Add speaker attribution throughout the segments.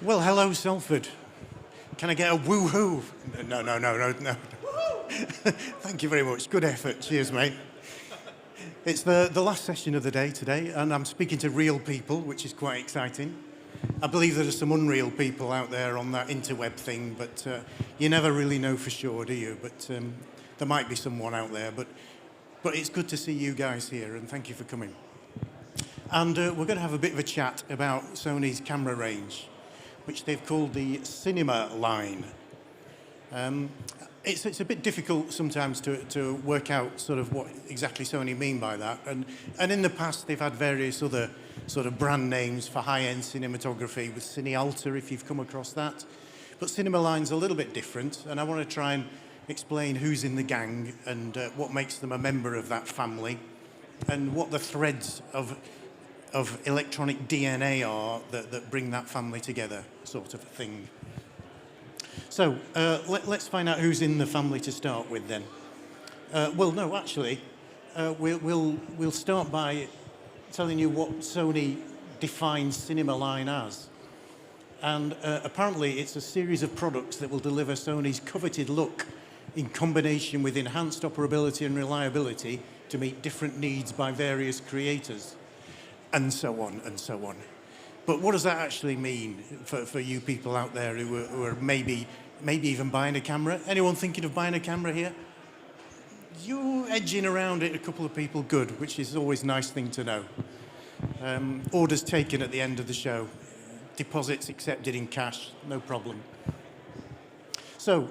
Speaker 1: Well, hello, Salford. Can I get a woo-hoo? No. Thank you very much. Good effort. Cheers, mate. It's the last session of the day today, and I'm speaking to real people, which is quite exciting. I believe there are some unreal people out there on that interweb thing, but you never really know for sure, do you? But there might be someone out there. But it's good to see you guys here, and thank you for coming. And we're going to have a bit of a chat about Sony's camera range, which they've called the cinema line. It's a bit difficult sometimes to work out sort of what exactly Sony mean by that. And in the past, they've had various other sort of brand names for high-end cinematography, with Cine Alta, if you've come across that. But cinema line's a little bit different, and I want to try and explain who's in the gang and what makes them a member of that family, and what the threads of electronic DNA are that bring that family together, sort of thing. So let's find out who's in the family to start with then. Well, no, actually, we'll start by telling you what Sony defines cinema line as. And apparently it's a series of products that will deliver Sony's coveted look in combination with enhanced operability and reliability to meet different needs by various creators. And so on, and so on. But what does that actually mean for you people out there who are maybe even buying a camera? Anyone thinking of buying a camera here? You're edging around it, a couple of people, good, which is always a nice thing to know. Orders taken at the end of the show. Deposits accepted in cash, no problem. So,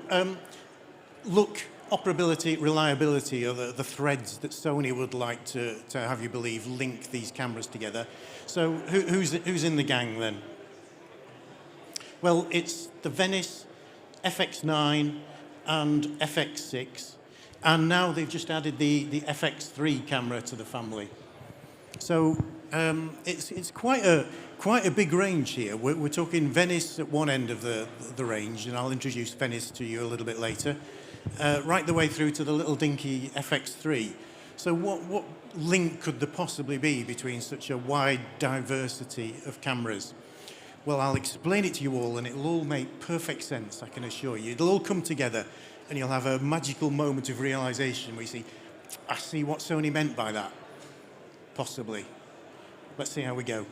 Speaker 1: look, operability, reliability are the threads that Sony would like to have you believe link these cameras together. So who's in the gang then? Well, it's the Venice, FX9 and FX6, and now they've just added the FX3 camera to the family. So it's quite a big range here. We're talking Venice at one end of the range, and I'll introduce Venice to you a little bit later. Right the way through to the little dinky FX3. So what link could there possibly be between such a wide diversity of cameras? Well, I'll explain it to you all, and it'll all make perfect sense, I can assure you. It'll all come together, and you'll have a magical moment of realization where you see, I see what Sony meant by that. Possibly. Let's see how we go.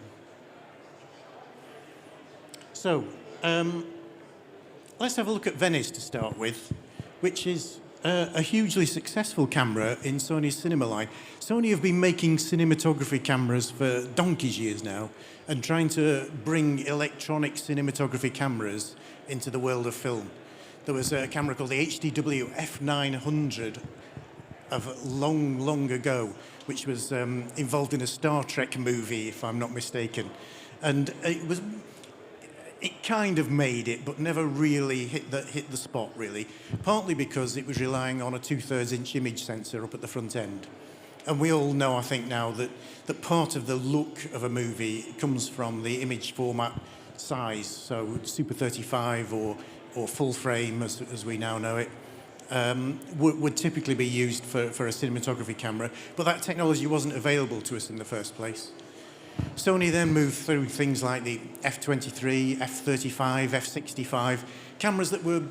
Speaker 1: So, let's have a look at Venice to start with, which is a hugely successful camera in Sony's cinema line. Sony have been making cinematography cameras for donkey's years now and trying to bring electronic cinematography cameras into the world of film. There was a camera called the HDW F900 of long ago, which was involved in a Star Trek movie, if I'm not mistaken. And it kind of made it, but never really hit the spot, really. Partly because it was relying on a 2/3 inch image sensor up at the front end. And we all know, I think now, that part of the look of a movie comes from the image format size. So Super 35 or full frame, as we now know it, would typically be used for a cinematography camera. But that technology wasn't available to us in the first place. Sony then moved through things like the F23, F35, F65, cameras that were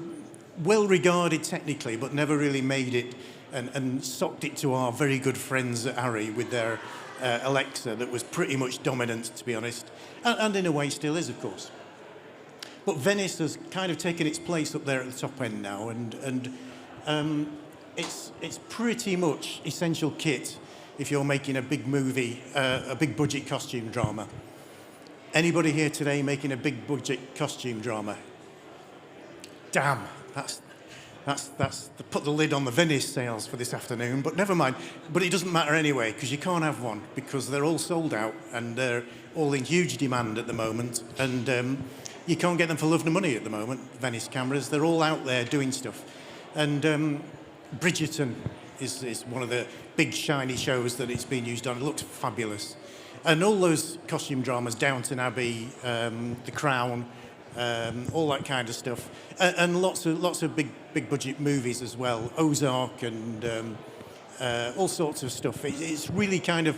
Speaker 1: well regarded technically, but never really made it and socked it to our very good friends at Arri with their Alexa that was pretty much dominant, to be honest, and in a way still is, of course. But Venice has kind of taken its place up there at the top end now, and it's pretty much essential kit if you're making a big movie, a big budget costume drama. Anybody here today making a big budget costume drama? Damn, that's put the lid on the Venice sales for this afternoon, but never mind. But it doesn't matter anyway, because you can't have one, because they're all sold out and they're all in huge demand at the moment, and you can't get them for love nor money at the moment, Venice cameras. They're all out there doing stuff. And Bridgerton is one of the big shiny shows that it's been used on. It looked fabulous. And all those costume dramas, Downton Abbey, The Crown, all that kind of stuff, and lots of big budget movies as well, Ozark and all sorts of stuff. It's really kind of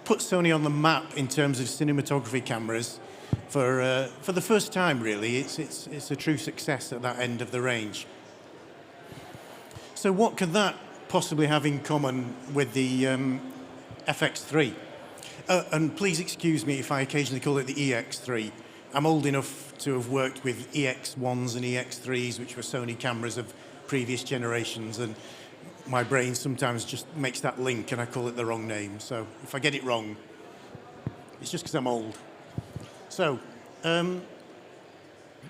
Speaker 1: put Sony on the map in terms of cinematography cameras for the first time, really. It's a true success at that end of the range. So what could that possibly have in common with the FX3? And please excuse me if I occasionally call it the EX3. I'm old enough to have worked with EX1s and EX3s, which were Sony cameras of previous generations, and my brain sometimes just makes that link and I call it the wrong name. So if I get it wrong, it's just because I'm old. So,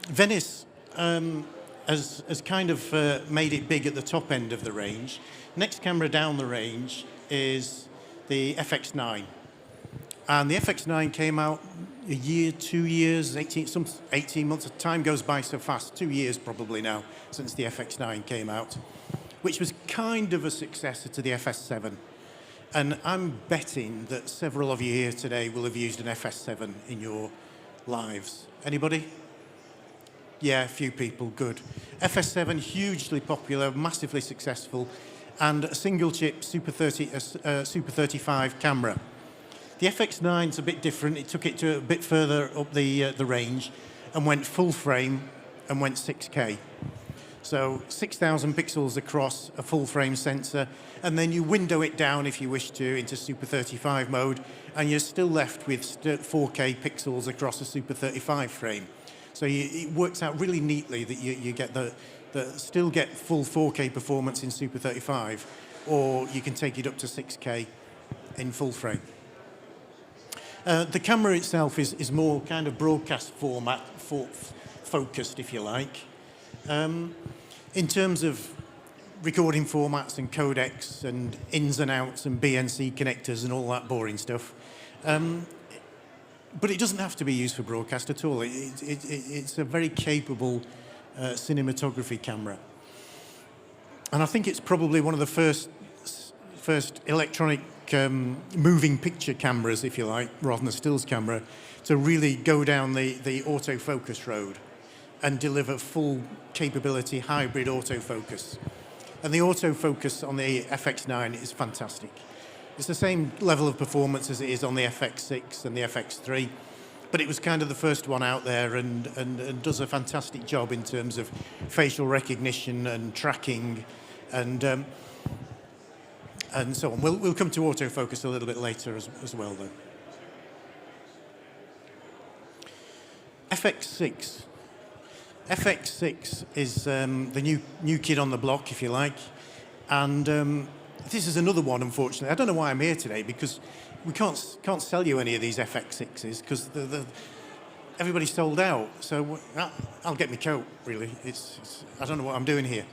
Speaker 1: Venice has kind of made it big at the top end of the range. Next camera down the range is the FX9. And the FX9 came out a year, 2 years, 18 months. Time goes by so fast, 2 years probably now since the FX9 came out, which was kind of a successor to the FS7. And I'm betting that several of you here today will have used an FS7 in your lives. Anybody? Yeah, a few people, good. FS7, hugely popular, massively successful, and a single chip Super 35 camera. The FX9's a bit different. It took it to a bit further up the range and went full frame and went 6K. So 6,000 pixels across a full frame sensor, and then you window it down if you wish to into Super 35 mode, and you're still left with 4K pixels across a Super 35 frame. So it works out really neatly that you get still get full 4K performance in Super 35, or you can take it up to 6K in full frame. The camera itself is more kind of broadcast format, focused, if you like. In terms of recording formats and codecs and ins and outs and BNC connectors and all that boring stuff. But it doesn't have to be used for broadcast at all. It's a very capable cinematography camera. And I think it's probably one of the first electronic moving picture cameras, if you like, rather than a stills camera, to really go down the autofocus road and deliver full capability hybrid autofocus. And the autofocus on the FX9 is fantastic. It's the same level of performance as it is on the FX6 and the FX3, but it was kind of the first one out there and does a fantastic job in terms of facial recognition and tracking and so on. We'll come to autofocus a little bit later as well, though. FX6. FX6 is the new kid on the block, if you like, and this is another one, unfortunately. I don't know why I'm here today, because we can't sell you any of these FX6s because everybody's sold out. So I'll get my coat, really. I don't know what I'm doing here.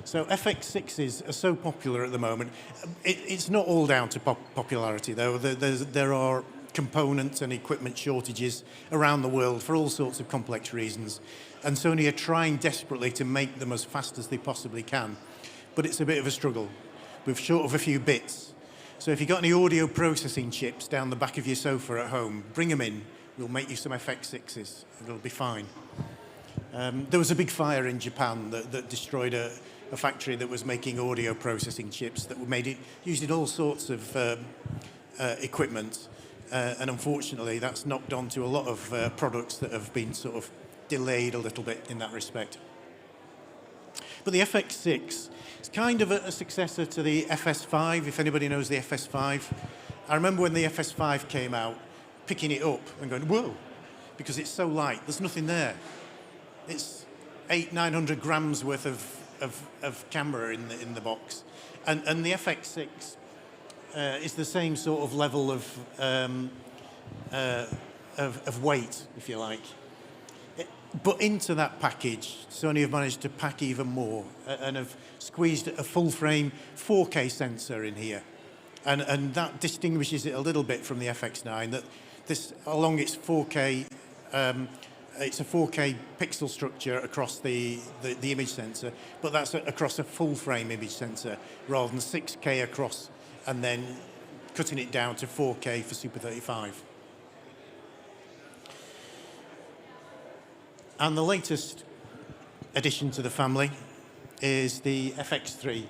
Speaker 1: So FX6s are so popular at the moment. It's not all down to popularity, though. There are components and equipment shortages around the world for all sorts of complex reasons. And Sony are trying desperately to make them as fast as they possibly can. But it's a bit of a struggle. We're short of a few bits. So if you've got any audio processing chips down the back of your sofa at home, bring them in. We'll make you some FX6s. It'll be fine. There was a big fire in Japan that destroyed a factory that was making audio processing chips that used in all sorts of equipment. And unfortunately, that's knocked onto a lot of products that have been sort of delayed a little bit in that respect. But the FX6 is kind of a successor to the FS5, if anybody knows the FS5. I remember when the FS5 came out, picking it up and going, whoa, because it's so light, there's nothing there. It's 800-900 grams worth of camera in the box. And the FX6 is the same sort of level of weight, if you like. But into that package, Sony have managed to pack even more and have squeezed a full-frame 4K sensor in here. And that distinguishes it a little bit from the FX9, that this, along its 4K, it's a 4K pixel structure across the image sensor, but that's across a full-frame image sensor rather than 6K across and then cutting it down to 4K for Super 35. And the latest addition to the family is the FX3.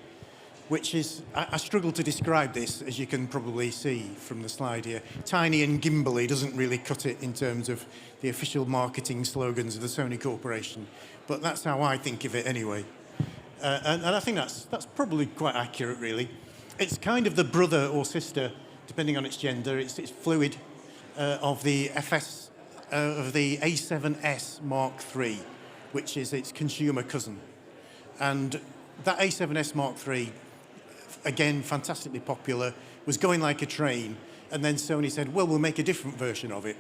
Speaker 1: which is, I struggle to describe this, as you can probably see from the slide here. Tiny and gimbally doesn't really cut it in terms of the official marketing slogans of the Sony Corporation, but that's how I think of it anyway. And I think that's probably quite accurate, really. It's kind of the brother or sister, depending on its gender. It's fluid of the A7S Mark III, which is its consumer cousin. And that A7S Mark III, again, fantastically popular, was going like a train, and then Sony said, well, we'll make a different version of it.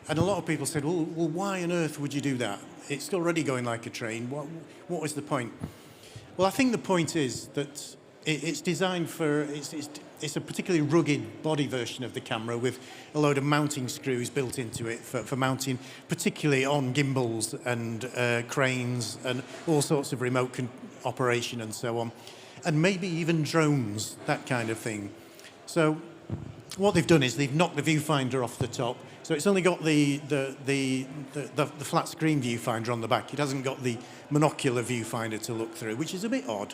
Speaker 1: And a lot of people said, well, why on earth would you do that? It's already going like a train. What was the point? Well, I think the point is that it's designed for, it's a particularly rugged body version of the camera with a load of mounting screws built into it for mounting, particularly on gimbals and cranes and all sorts of remote operation and so on. And maybe even drones, that kind of thing. So what they've done is they've knocked the viewfinder off the top. So it's only got the flat screen viewfinder on the back. It hasn't got the monocular viewfinder to look through, which is a bit odd.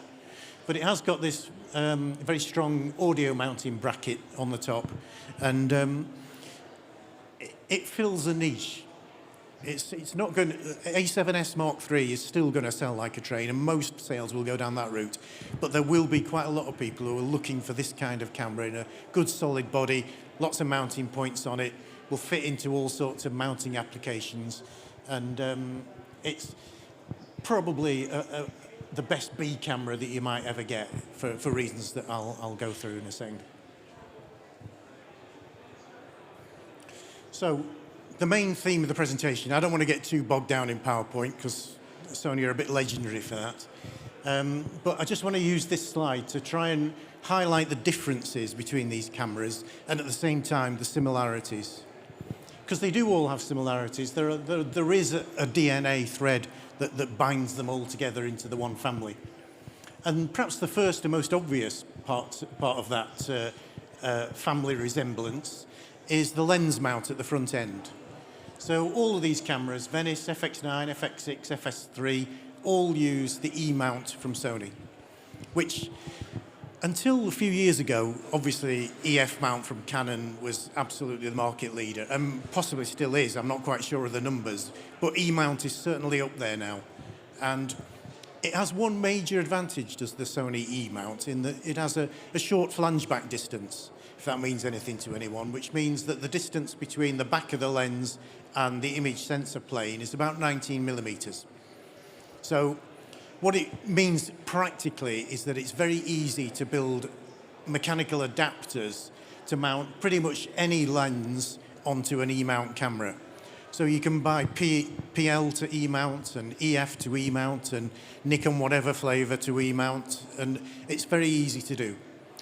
Speaker 1: But it has got this very strong audio mounting bracket on the top. And it fills a niche. It's not going to, A7S Mark III is still going to sell like a train, and most sales will go down that route. But there will be quite a lot of people who are looking for this kind of camera in a good solid body, lots of mounting points on it, will fit into all sorts of mounting applications. And it's probably the best B camera that you might ever get for reasons that I'll go through in a second. So, the main theme of the presentation, I don't want to get too bogged down in PowerPoint because Sony are a bit legendary for that. But I just want to use this slide to try and highlight the differences between these cameras and at the same time the similarities. Because they do all have similarities. There is a DNA thread that binds them all together into the one family. And perhaps the first and most obvious part of that family resemblance is the lens mount at the front end. So all of these cameras, Venice, FX9, FX6, FX3, all use the E-mount from Sony, which until a few years ago, obviously EF mount from Canon was absolutely the market leader, and possibly still is. I'm not quite sure of the numbers, but E-mount is certainly up there now. And it has one major advantage, does the Sony E-mount, in that it has a short flange back distance, if that means anything to anyone, which means that the distance between the back of the lens and the image sensor plane is about 19 millimeters. So what it means practically is that it's very easy to build mechanical adapters to mount pretty much any lens onto an E-mount camera. So you can buy PL to E-mount and EF to E-mount and Nikon whatever flavor to E-mount, and it's very easy to do,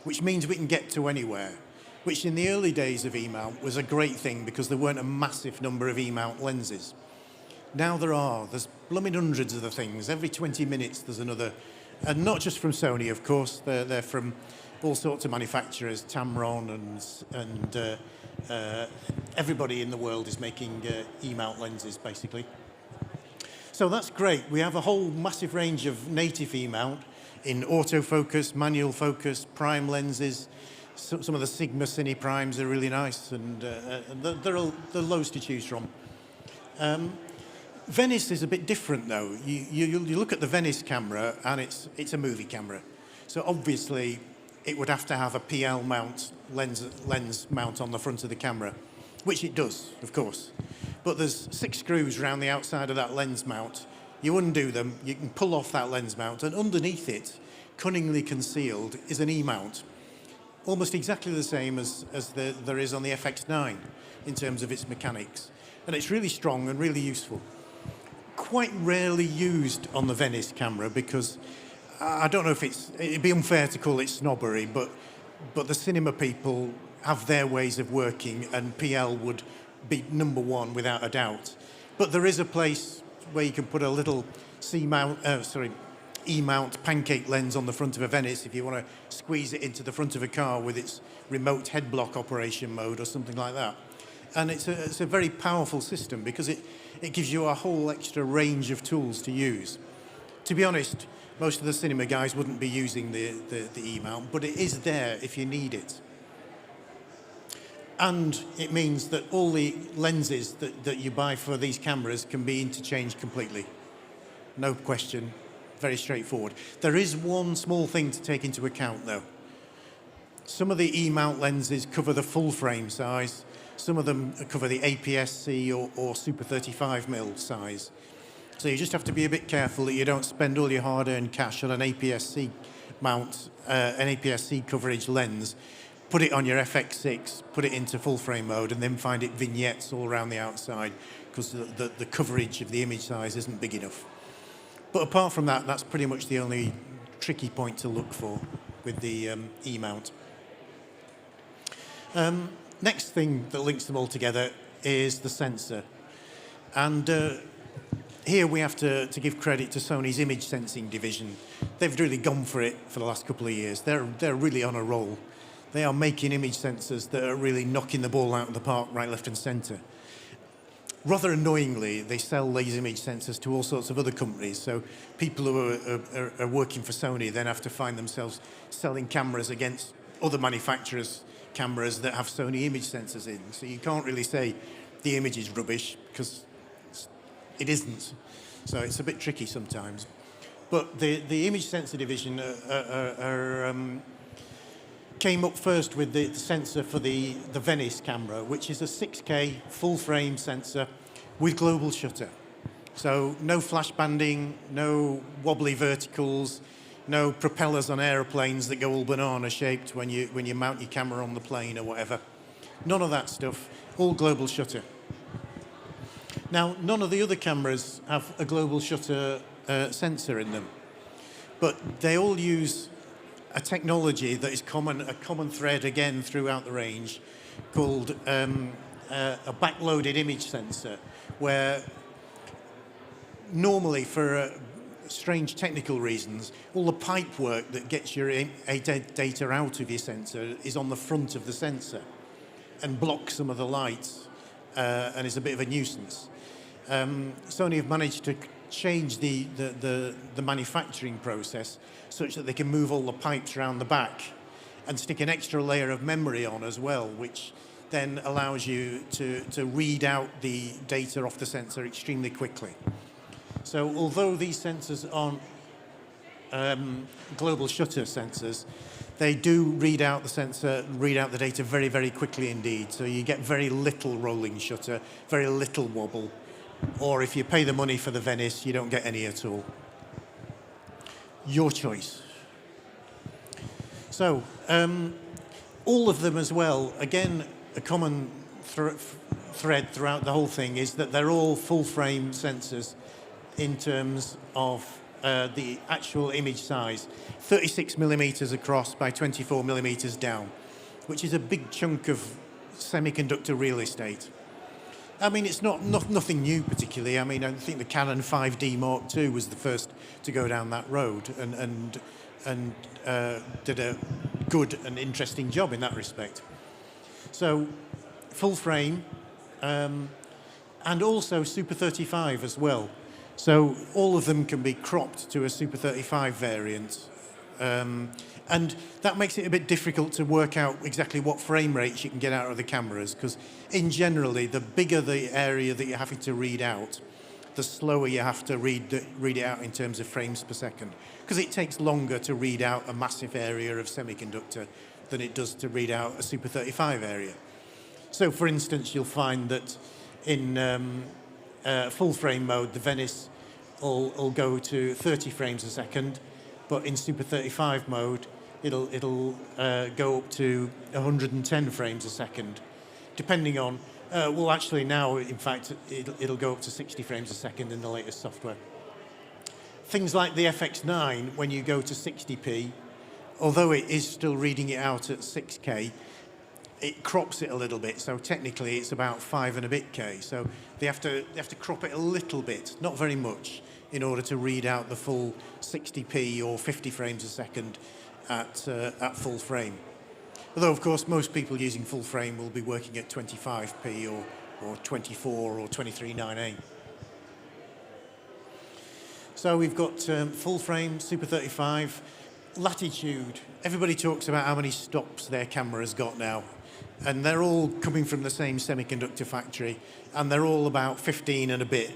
Speaker 1: which means we can get to anywhere, which in the early days of E-mount was a great thing because there weren't a massive number of E-mount lenses. Now there's blooming hundreds of the things. Every 20 minutes there's another, and not just from Sony, of course. They're from all sorts of manufacturers, Tamron and everybody in the world is making E-mount lenses, basically. So that's great. We have a whole massive range of native E-mount in autofocus, manual focus, prime lenses. Some of the Sigma Cine primes are really nice, and there are loads to choose from. Venice is a bit different, though. You look at the Venice camera, and it's a movie camera. So obviously, it would have to have a PL mount, lens mount on the front of the camera, which it does, of course. But there's 6 screws around the outside of that lens mount. You undo them, you can pull off that lens mount, and underneath it, cunningly concealed, is an E-mount. Almost exactly the same as there is on the FX9 in terms of its mechanics. And it's really strong and really useful. Quite rarely used on the Venice camera because I don't know if it'd be unfair to call it snobbery, but the cinema people have their ways of working, and PL would be number one without a doubt. But there is a place where you can put a little E-mount pancake lens on the front of a Venice if you want to squeeze it into the front of a car with its remote head block operation mode or something like that. And it's a very powerful system because it gives you a whole extra range of tools to use. To be honest, most of the cinema guys wouldn't be using the E-mount, but it is there if you need it. And it means that all the lenses that you buy for these cameras can be interchanged completely. No question, very straightforward. There is one small thing to take into account though. Some of the E-mount lenses cover the full frame size. Some of them cover the APS-C or Super 35mm size. So you just have to be a bit careful that you don't spend all your hard-earned cash on an APS-C mount, an APS-C coverage lens, put it on your FX6, put it into full frame mode, and then find it vignettes all around the outside because the coverage of the image size isn't big enough. But apart from that, that's pretty much the only tricky point to look for with the E-mount. Next thing that links them all together is the sensor. And here we have to give credit to Sony's image sensing division. They've really gone for it for the last couple of years. They're really on a roll. They are making image sensors that are really knocking the ball out of the park, right, left and centre. Rather annoyingly, they sell these image sensors to all sorts of other companies. So people who are working for Sony then have to find themselves selling cameras against other manufacturers' cameras that have Sony image sensors in. So you can't really say the image is rubbish because it isn't. So it's a bit tricky sometimes. But the image sensor division came up first with the sensor for the Venice camera, which is a 6K full frame sensor with global shutter. So no flash banding, no wobbly verticals, no propellers on aeroplanes that go all banana shaped when you mount your camera on the plane or whatever. None of that stuff, all global shutter. Now, none of the other cameras have a global shutter sensor in them, but they all use a technology that is a common thread again throughout the range called a backloaded image sensor, where normally for strange technical reasons, all the pipe work that gets your data out of your sensor is on the front of the sensor and blocks some of the lights and is a bit of a nuisance. Sony have managed to change the manufacturing process such that they can move all the pipes around the back and stick an extra layer of memory on as well, which then allows you to read out the data off the sensor extremely quickly. So although these sensors aren't global shutter sensors, they do read out the data very, very quickly indeed. So you get very little rolling shutter, very little wobble. Or if you pay the money for the Venice, you don't get any at all. Your choice. So, all of them as well, again, a common thread throughout the whole thing is that they're all full-frame sensors in terms of the actual image size. 36 millimeters across by 24 millimeters down, which is a big chunk of semiconductor real estate. I mean, it's nothing new particularly. I mean, I think the Canon 5D Mark II was the first to go down that road and did a good and interesting job in that respect. So, full frame, and also Super 35 as well. So all of them can be cropped to a Super 35 variant. And that makes it a bit difficult to work out exactly what frame rates you can get out of the cameras, because in generally, the bigger the area that you're having to read out, the slower you have to read it out in terms of frames per second, because it takes longer to read out a massive area of semiconductor than it does to read out a Super 35 area. So for instance, you'll find that in full frame mode, the Venice will go to 30 frames a second, but in Super 35 mode, it'll go up to 110 frames a second, depending on, well actually now, in fact, it'll go up to 60 frames a second in the latest software. Things like the FX9, when you go to 60p, although it is still reading it out at 6K, it crops it a little bit, so technically it's about 5 and a bit K. So they have to crop it a little bit, not very much, in order to read out the full 60p or 50 frames a second at full frame. Although, of course, most people using full frame will be working at 25p or 24 or 23.9a. So we've got full frame, Super 35, latitude. Everybody talks about how many stops their camera has got now. And they're all coming from the same semiconductor factory. And they're all about 15 and a bit.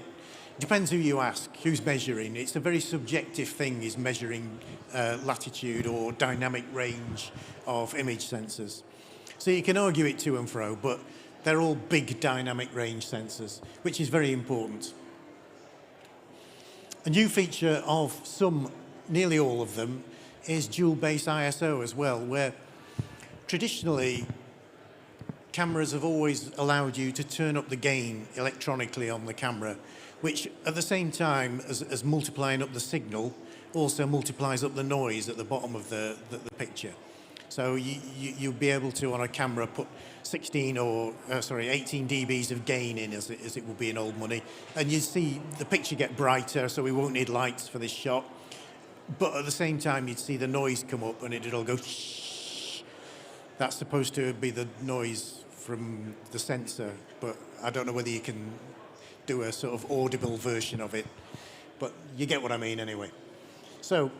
Speaker 1: Depends who you ask, who's measuring. It's a very subjective thing, is measuring latitude or dynamic range of image sensors. So you can argue it to and fro, but they're all big dynamic range sensors, which is very important. A new feature of some, nearly all of them, is dual base ISO as well, where traditionally cameras have always allowed you to turn up the gain electronically on the camera, which at the same time as multiplying up the signal, also multiplies up the noise at the bottom of the picture. So you'll be able to, on a camera, put 18 dBs of gain in, as it would be in old money. And you see the picture get brighter, so we won't need lights for this shot. But at the same time, you'd see the noise come up, and it'll go shh. That's supposed to be the noise from the sensor, but I don't know whether you can do a sort of audible version of it. But you get what I mean anyway. So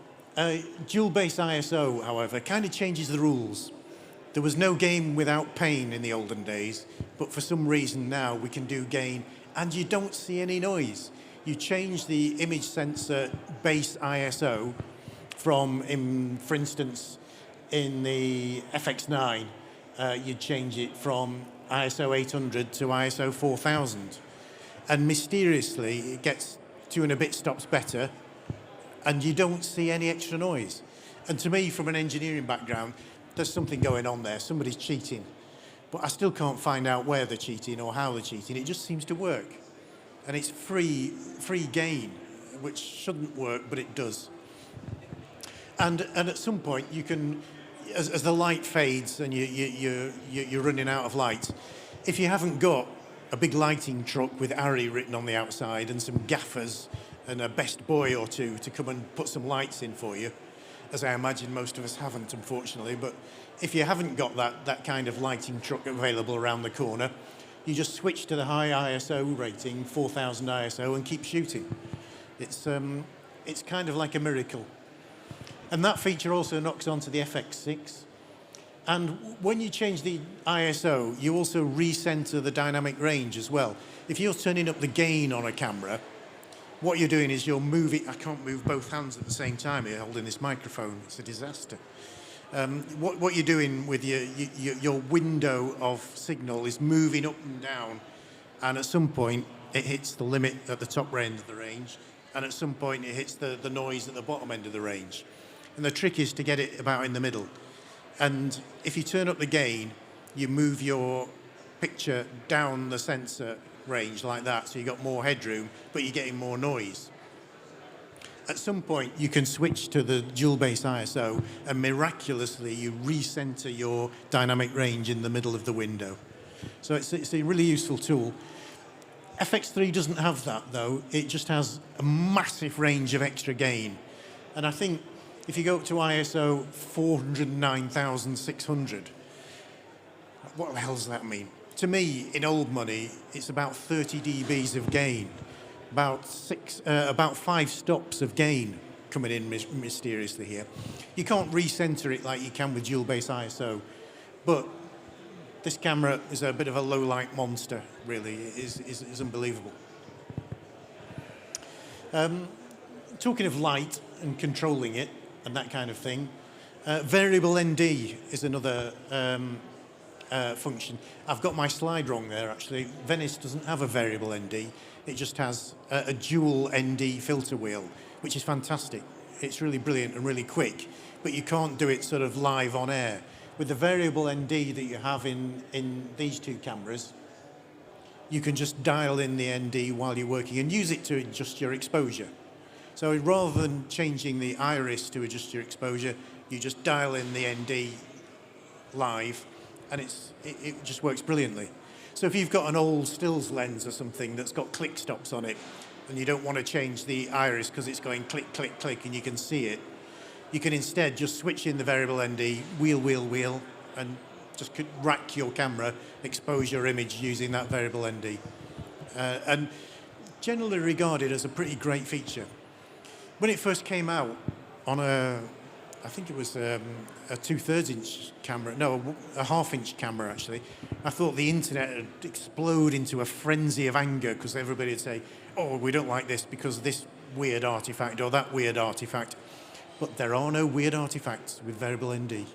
Speaker 1: dual base ISO, however, kind of changes the rules. There was no gain without pain in the olden days, but for some reason now we can do gain, and you don't see any noise. You change the image sensor base ISO from, for instance, in the FX9, you change it from ISO 800 to ISO 4000. And mysteriously, it gets 2 and a bit stops better, and you don't see any extra noise. And to me, from an engineering background, there's something going on there. Somebody's cheating. But I still can't find out where they're cheating or how they're cheating. It just seems to work. And it's free gain, which shouldn't work, but it does. And at some point, you can, as the light fades and you're running out of light, if you haven't got a big lighting truck with ARRI written on the outside and some gaffers and a best boy or two to come and put some lights in for you, as I imagine most of us haven't, unfortunately. But if you haven't got that kind of lighting truck available around the corner, you just switch to the high ISO rating, 4000 ISO, and keep shooting. It's kind of like a miracle. And that feature also knocks onto the FX6. And when you change the ISO, you also recenter the dynamic range as well. If you're turning up the gain on a camera, what you're doing is you're moving. I can't move both hands at the same time here holding this microphone. It's a disaster. What you're doing with your window of signal is moving up and down, and at some point it hits the limit at the top end of the range, and at some point it hits the noise at the bottom end of the range. And the trick is to get it about in the middle. And if you turn up the gain, you move your picture down the sensor range like that, so you've got more headroom, but you're getting more noise. At some point, you can switch to the dual base ISO, and miraculously, you recenter your dynamic range in the middle of the window. So it's a really useful tool. FX3 doesn't have that, though. It just has a massive range of extra gain. And I think if you go up to ISO 409,600, what the hell does that mean? To me, in old money, it's about 30 dBs of gain, about 5 stops of gain coming in mysteriously here. You can't recenter it like you can with dual base ISO, but this camera is a bit of a low light monster, really. It is unbelievable. Talking of light and controlling it and that kind of thing, variable ND is another function. I've got my slide wrong there, actually. Venice doesn't have a variable ND. It just has a dual ND filter wheel, which is fantastic. It's really brilliant and really quick, but you can't do it sort of live on air. With the variable ND that you have in these two cameras, you can just dial in the ND while you're working and use it to adjust your exposure. So rather than changing the iris to adjust your exposure, you just dial in the ND live, and it just works brilliantly. So if you've got an old stills lens or something that's got click stops on it, and you don't want to change the iris because it's going click, click, click, and you can see it, you can instead just switch in the variable ND, wheel, wheel, wheel, and just rack your camera, expose your image using that variable ND. And generally regarded as a pretty great feature. when it first came out on I think it was a 2/3 inch camera, no, a 1/2 inch camera actually. I thought the internet would explode into a frenzy of anger because everybody would say, oh, we don't like this because of this weird artifact or that weird artifact. But there are no weird artifacts with variable ND.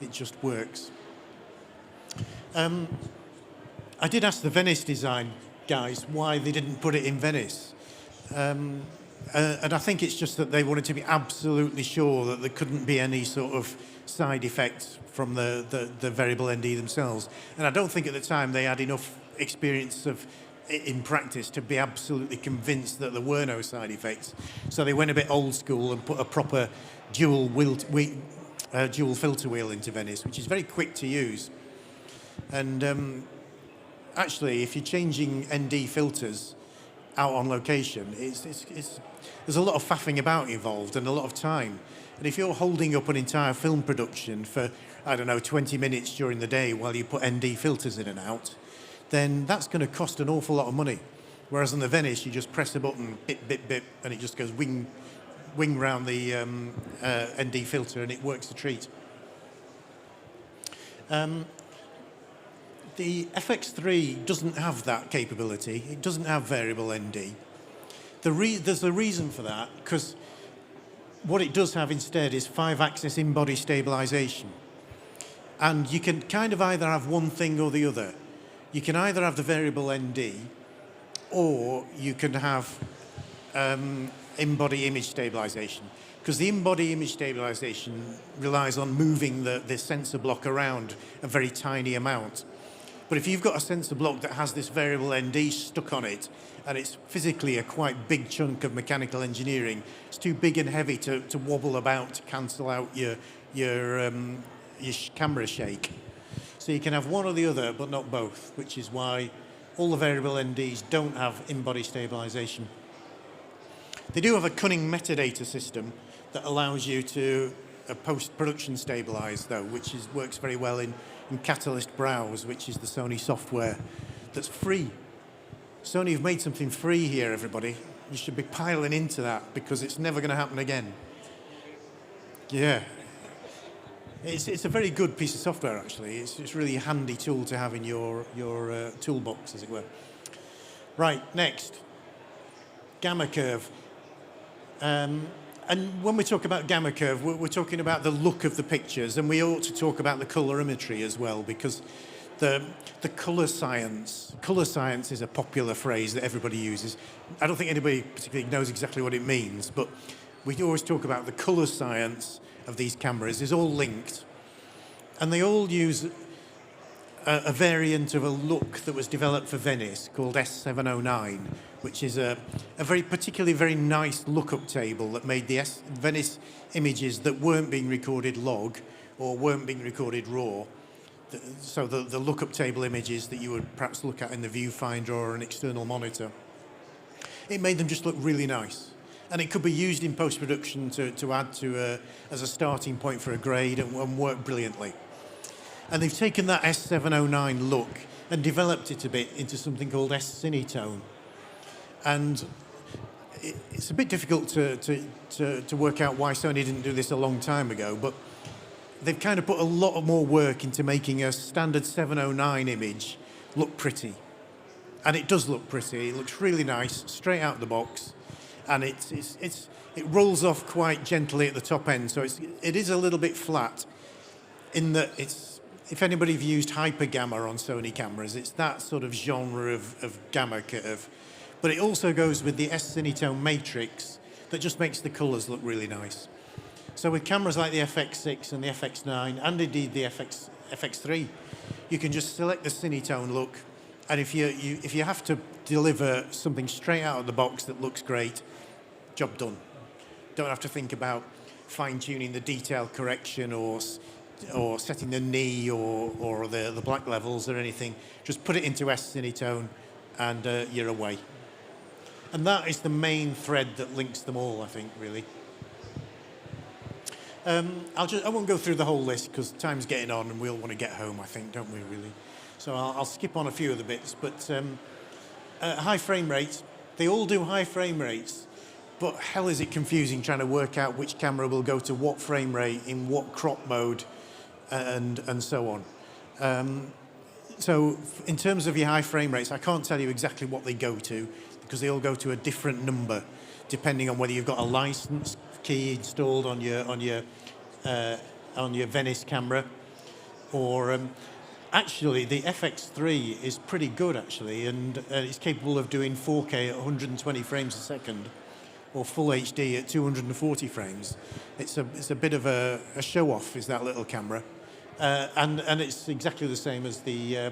Speaker 1: It just works. I did ask the Venice design guys why they didn't put it in Venice. And I think it's just that they wanted to be absolutely sure that there couldn't be any sort of side effects from the variable ND themselves. And I don't think at the time they had enough experience in practice to be absolutely convinced that there were no side effects. So they went a bit old school and put a proper dual filter wheel into Venice, which is very quick to use. And actually, if you're changing ND filters out on location, there's a lot of faffing about involved and a lot of time. And if you're holding up an entire film production for, I don't know, 20 minutes during the day while you put ND filters in and out, then that's going to cost an awful lot of money. Whereas on the Venice, you just press a button, bip, bip, bip, and it just goes wing round the ND filter, and it works a treat. The FX3 doesn't have that capability. It doesn't have variable ND. There's a reason for that, because what it does have instead is 5-axis in-body stabilization. And you can kind of either have one thing or the other. You can either have the variable ND, or you can have in-body image stabilization. Because the in-body image stabilization relies on moving the sensor block around a very tiny amount. But if you've got a sensor block that has this variable ND stuck on it, and it's physically a quite big chunk of mechanical engineering, it's too big and heavy to wobble about to cancel out your camera shake. So you can have one or the other, but not both, which is why all the variable NDs don't have in-body stabilization. They do have a cunning metadata system that allows you to post-production stabilize, though, which works very well in Catalyst Browse, which is the Sony software that's free. Sony have made something free here, everybody. You should be piling into that because it's never going to happen again. Yeah. It's a very good piece of software, actually. It's really a handy tool to have in your toolbox, as it were. Right, next. Gamma curve. And when we talk about gamma curve, we're talking about the look of the pictures, and we ought to talk about the colorimetry as well, because the color science is a popular phrase that everybody uses. I don't think anybody particularly knows exactly what it means, but we always talk about the color science of these cameras is all linked, and they all use a variant of a look that was developed for Venice called S709, which is a particularly very nice lookup table that made the Venice images that weren't being recorded log or weren't being recorded raw. So the lookup table images that you would perhaps look at in the viewfinder or an external monitor, it made them just look really nice. And it could be used in post-production to add to as a starting point for a grade and work brilliantly. And they've taken that S709 look and developed it a bit into something called S-Cinetone. And it's a bit difficult to work out why Sony didn't do this a long time ago, but they've kind of put a lot more work into making a standard 709 image look pretty. And it does look pretty. It looks really nice, straight out of the box. And it rolls off quite gently at the top end, so it is a little bit flat in that if anybody have used hyper gamma on Sony cameras, it's that sort of genre of gamma curve. But it also goes with the S-Cinetone matrix that just makes the colors look really nice. So with cameras like the FX6 and the FX9, and indeed the FX3, you can just select the Cinetone look, and if you have to deliver something straight out of the box that looks great, job done. Don't have to think about fine-tuning the detail correction or setting the knee or the black levels or anything. Just put it into S-Cinetone and you're away. And that is the main thread that links them all, I think, really. I won't go through the whole list because time's getting on and we'll want to get home, I think, don't we, really? So I'll skip on a few of the bits, but high frame rates, they all do high frame rates, But hell is it confusing trying to work out which camera will go to what frame rate in what crop mode and so on. So in terms of your high frame rates, I can't tell you exactly what they go to because they all go to a different number depending on whether you've got a license key installed on your Venice camera or actually the FX3 is pretty good actually, and it's capable of doing 4K at 120 frames a second or full HD at 240 frames. It's a bit of a show off is that little camera. And it's exactly the same as the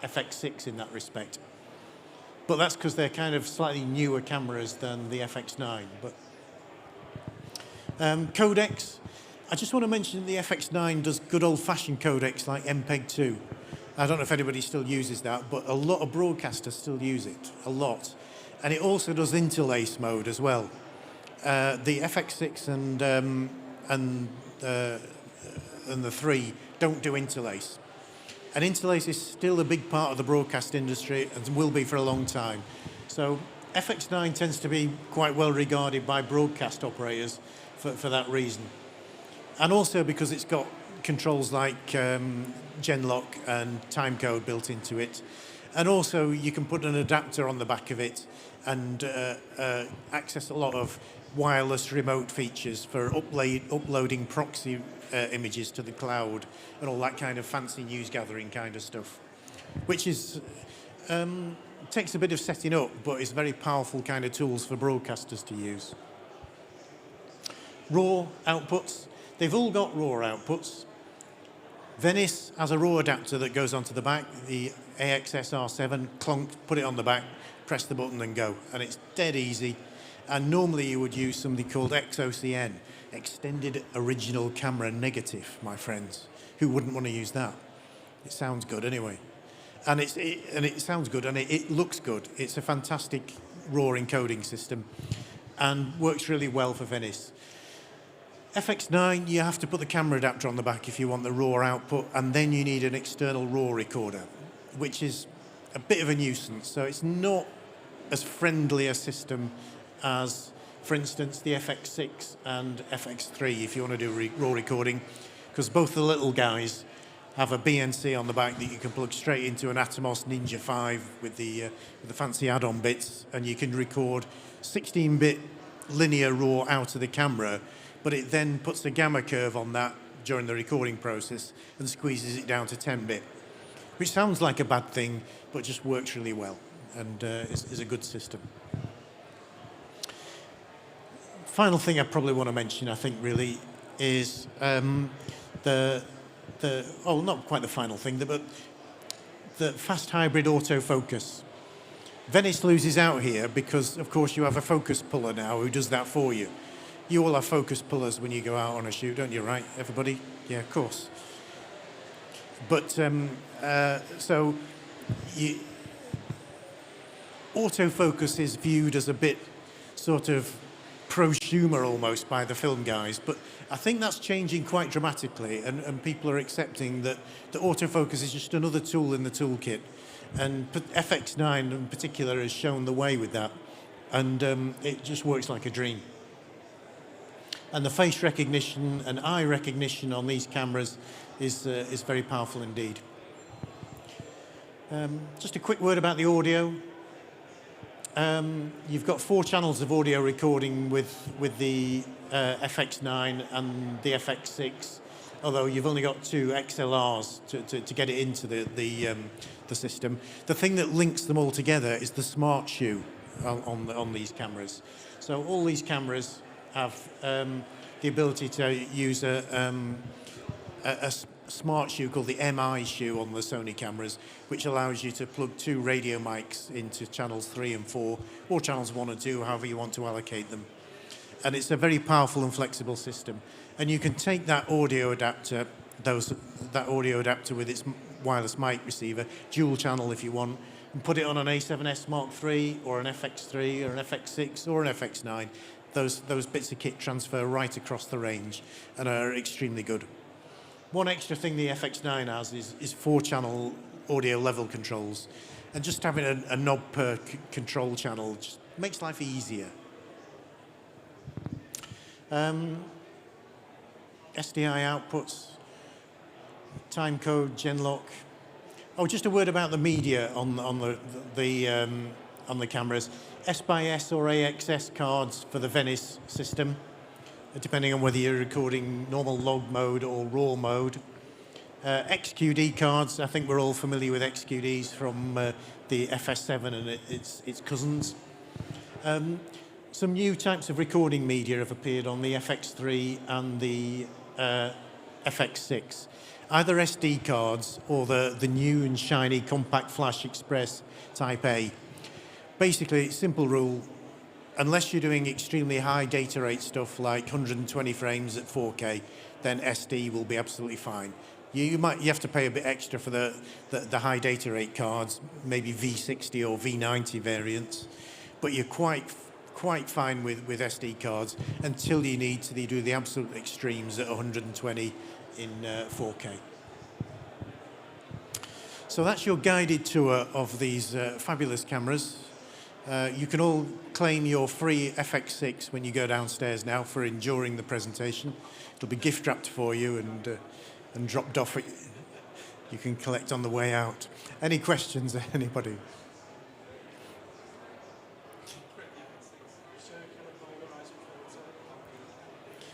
Speaker 1: FX6 in that respect. But that's because they're kind of slightly newer cameras than the FX9. But codecs, I just want to mention the FX9 does good old-fashioned codecs like MPEG-2. I don't know if anybody still uses that, but a lot of broadcasters still use it, a lot. And it also does interlace mode as well. The FX6 and the 3 don't do interlace. And interlace is still a big part of the broadcast industry and will be for a long time. So FX9 tends to be quite well regarded by broadcast operators for that reason. And also because it's got controls like Genlock and timecode built into it. And also you can put an adapter on the back of it and access a lot of wireless remote features for uploading proxy images to the cloud and all that kind of fancy news gathering kind of stuff, which is takes a bit of setting up, but is very powerful kind of tools for broadcasters to use. RAW outputs, they've all got RAW outputs. Venice has a RAW adapter that goes onto the back, the AXS-R7, clunk, put it on the back, press the button and go, and it's dead easy. And normally you would use something called XOCN, Extended Original Camera Negative, my friends. Who wouldn't want to use that? It sounds good anyway. And it sounds good and it looks good. It's a fantastic RAW encoding system and works really well for Venice. FX9, you have to put the camera adapter on the back if you want the RAW output, and then you need an external RAW recorder, which is a bit of a nuisance. So it's not as friendly a system as, for instance, the FX6 and FX3 if you want to do RAW recording, because both the little guys have a BNC on the back that you can plug straight into an Atomos Ninja 5 with the fancy add-on bits, and you can record 16-bit linear RAW out of the camera, but it then puts a gamma curve on that during the recording process and squeezes it down to 10-bit, which sounds like a bad thing, but just works really well and is a good system. Final thing I probably want to mention, I think, really, is not quite the final thing, but the fast hybrid autofocus. Venice loses out here because, of course, you have a focus puller now who does that for you. You all have focus pullers when you go out on a shoot, don't you, right, everybody? Yeah, of course. But, autofocus is viewed as a bit sort of prosumer almost by the film guys, but I think that's changing quite dramatically, and people are accepting that the autofocus is just another tool in the toolkit, and FX9 in particular has shown the way with that, and it just works like a dream. And the face recognition and eye recognition on these cameras is very powerful indeed. Just a quick word about the audio. You've got 4 channels of audio recording with the FX9 and the FX6, although you've only got 2 XLRs to get it into the system. The thing that links them all together is the smart shoe on these cameras. So all these cameras have the ability to use a smart shoe called the MI shoe on the Sony cameras, which allows you to plug 2 radio mics into channels 3 and 4, or channels 1 and 2, however you want to allocate them. And it's a very powerful and flexible system. And you can take that audio adapter, that audio adapter with its wireless mic receiver, dual channel if you want, and put it on an A7S Mark III or an FX3 or an FX6 or an FX9. Those bits of kit transfer right across the range and are extremely good. One extra thing the FX9 has is 4-channel audio level controls, and just having a knob per control channel just makes life easier. SDI outputs, timecode, genlock. Oh, just a word about the media on the cameras. S/S or AXS cards for the Venice system, depending on whether you're recording normal log mode or RAW mode. XQD cards, I think we're all familiar with XQDs from the FS7 and its cousins. Some new types of recording media have appeared on the FX3 and the FX6. Either SD cards or the new and shiny Compact Flash Express Type A. Basically, simple rule, unless you're doing extremely high data rate stuff like 120 frames at 4K, then SD will be absolutely fine. You have to pay a bit extra for the high data rate cards, maybe V60 or V90 variants, but you're quite fine with SD cards until you need to do the absolute extremes at 120 in 4K. So that's your guided tour of these fabulous cameras. You can all claim your free FX6 when you go downstairs now for enduring the presentation. It'll be gift wrapped for you and dropped off. You can collect on the way out. Any questions, anybody?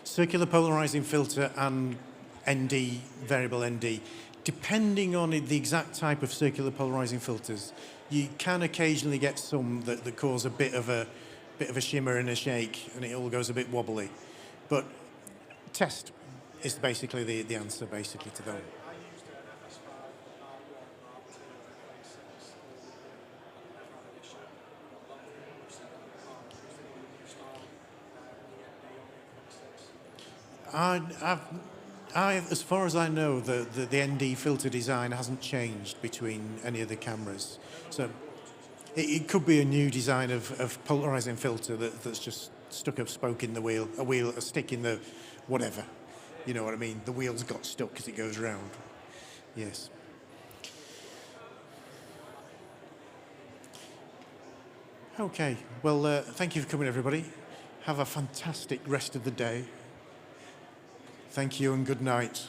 Speaker 1: Circular polarizing filter and ND, variable ND. Depending on the exact type of circular polarizing filters, you can occasionally get some that cause a bit of a shimmer and a shake, and it all goes a bit wobbly. But test is basically the answer, basically, to that. As far as I know, the ND filter design hasn't changed between any of the cameras. So it could be a new design of polarizing filter that's just stuck a spoke in the wheel, a stick in the whatever. You know what I mean? The wheel's got stuck as it goes round. Yes. Okay. Well, thank you for coming, everybody. Have a fantastic rest of the day. Thank you and good night.